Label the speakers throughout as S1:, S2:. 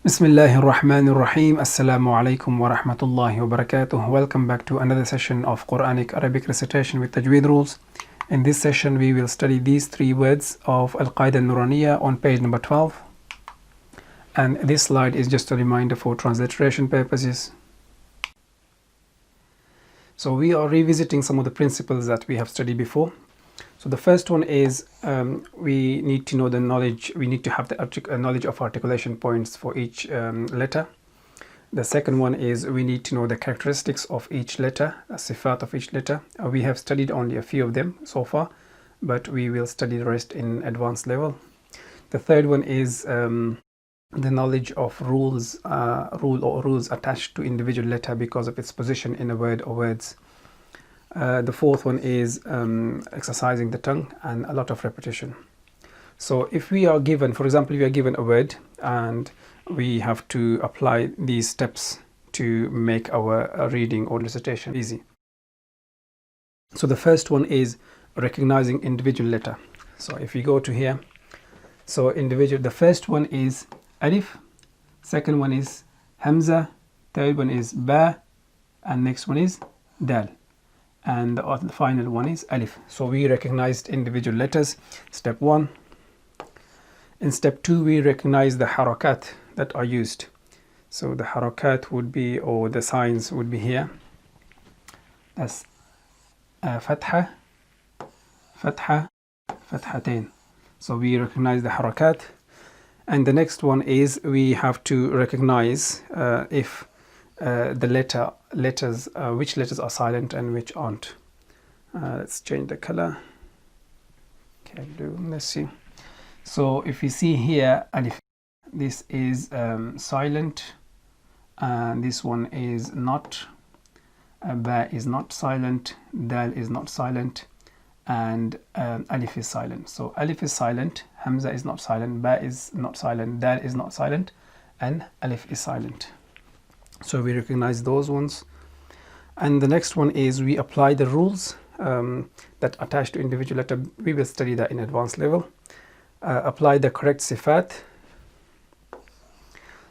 S1: Bismillahir Rahmanir Rahim. Assalamu alaikum wa rahmatullahi wa barakatuh. Welcome back to another session of Qur'anic Arabic Recitation with Tajweed Rules. In this session, we will study these three words of Al-Qaida Al-Nuraniya on page number 12. And this slide is just a reminder for transliteration purposes. So we are revisiting some of the principles that we have studied before. So the first one is we need to know the knowledge. We need to have the knowledge of articulation points for each letter. The second one is we need to know the characteristics of each letter, sifat of each letter. We have studied only a few of them so far, but we will study the rest in advanced level. The third one is the knowledge of rules attached to individual letter because of its position in a word or words. The fourth one is exercising the tongue and a lot of repetition. So if we are given, for example, we are given a word and we have to apply these steps to make our reading or recitation easy. So the first one is recognizing individual letter. So if we go to here, so individual, the first one is alif, second one is hamza, third one is ba, and next one is dal. And the final one is alif. So we recognized individual letters, step 1. In step 2, we recognize the harakat that are used. So the harakat would be, or the signs would be here. That's fatha, fatha, fathatain. So we recognize the harakat. And the next one is we have to recognize if the letters, which letters are silent and which aren't. Let's change the color. Okay, blue. Let's see. So if you see here, alif, this is silent, and this one is not. Ba is not silent. Dal is not silent, and alif is silent. So alif is silent, hamza is not silent, ba is not silent, dal is not silent, and alif is silent. So we recognize those ones. And the next one is we apply the rules that attach to individual letter. We will study that in advanced level. Apply the correct sifat.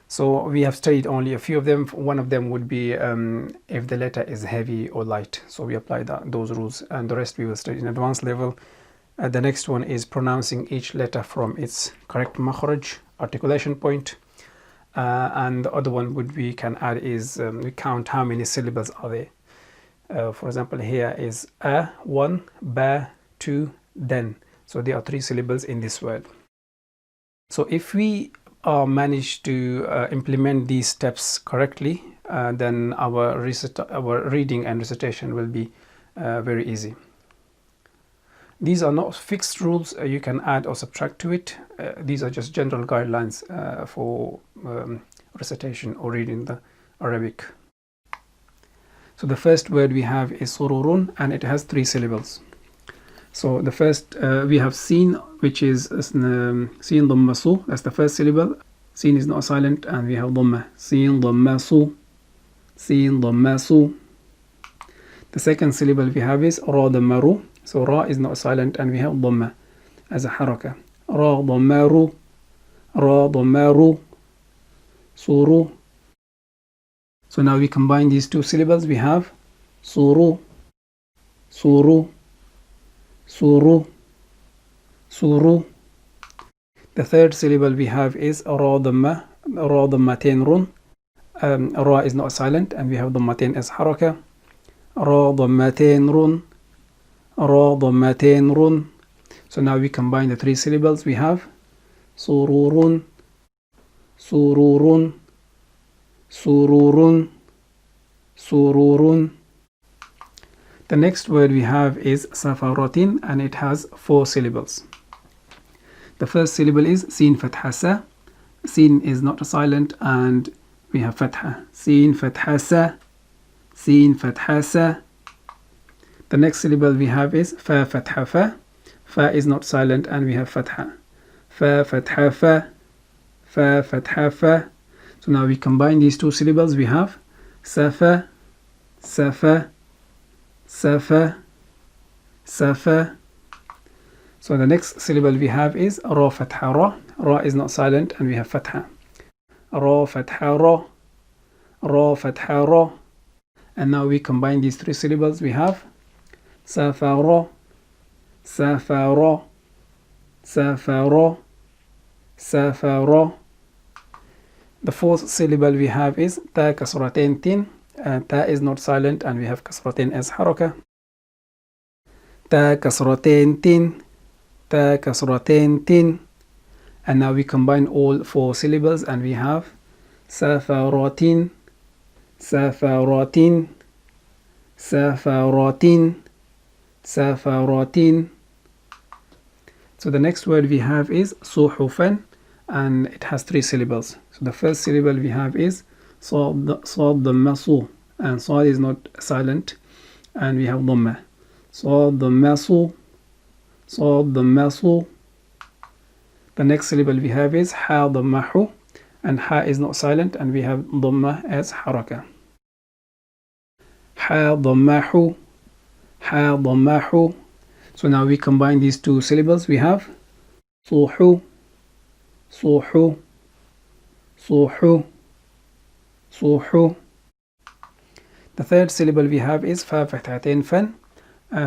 S1: So we have studied only a few of them. One of them would be if the letter is heavy or light. So we apply those rules, and the rest we will study in advanced level. The next one is pronouncing each letter from its correct makhraj, articulation point. And the other one we can add is we count how many syllables are there. For example, here is a, 1, ba, 2, then. So there are 3 syllables in this word. So if we manage to implement these steps correctly, then our reading and recitation will be very easy. These are not fixed rules you can add or subtract to it. These are just general guidelines for recitation or reading the Arabic. So the first word we have is sururun, and it has 3 syllables. So the first we have seen, which is sin dhamma su. That's the first syllable. Sin is not silent, and we have dhamma. Sin dhamma su. Sin dhamma su. The second syllable we have is ra dhamma ru. So ra is not silent, and we have dhamma as a haraka. Ra dhamma ru. Ra dhamma ru. Suru. So now we combine these 2 syllables. We have suru, suru, suru, suru. The third syllable we have is ra dhammatain run. Ra is not silent, and we have dhammatain as haraka. Ra dhammatain run. Ra dhammatain run. So now we combine the 3 syllables. We have sururun, sururun, sururun, sururun. The next word we have is safaratin, and it has 4 syllables. The first syllable is sin fatha sa. Sin is not silent, and we have fatha. Sin fatha sa. Sin fatha sa. The next syllable we have is fa fatha fa. Fa is not silent, and we have fatha. Fa fatha fa. Fa fatha fa. So now we combine these 2 syllables. We have safa, safa, safa, safa. So the next syllable we have is ra fatha ra. Ra is not silent, and we have fatha. Ra fatha ra. Ra fatha ra. And now we combine these three syllables. We have safara, safara, safara, safara. The fourth syllable we have is ta kasratain tin. Ta is not silent and we have kasratain as haraka. Ta kasratain tin, ta kasratain tin. And now we combine all four syllables and we have safaratin, safaratin, safaratin, safaratin. So the next word we have is suhufan, and it has three syllables. So the first syllable we have is sad dhamma su, and sad is not silent, and we have dhamma. Sad dhamma su, sad dhamma su. The next syllable we have is ha dhamma hu, and ha is not silent, and we have dhamma as haraka. Ha dhamma hu, ha dhamma hu. So now we combine these two syllables. We have suhu, suhu, suhu, suhu. The third syllable we have is fa fathatain fan.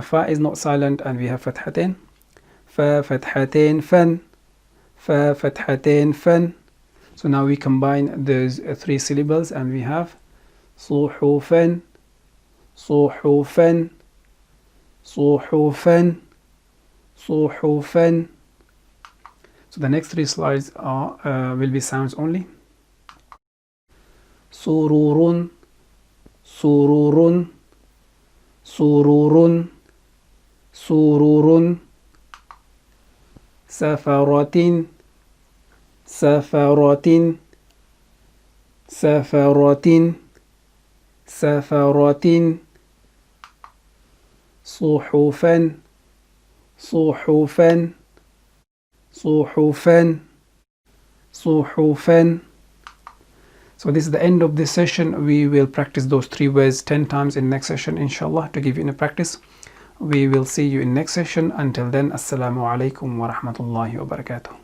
S1: Fa is not silent and we have fathatain. Fa fathatain fan, fa fathatain fan. So now we combine those three syllables and we have suhufan, suhufan, suhufan, suhufan. So the next three slides will be sounds only. Sururun, sururun, sururun, sururun. Safaratin, safaratin, safaratin, safaratin. Suhufan, suhufan, suhufan, suhufan. So this is the end of this session. We will practice those three words 10 times in next session, inshallah, to give you a practice. We will see you in next session. Until then, assalamu alaikum wa rahmatullahi wa barakatuh.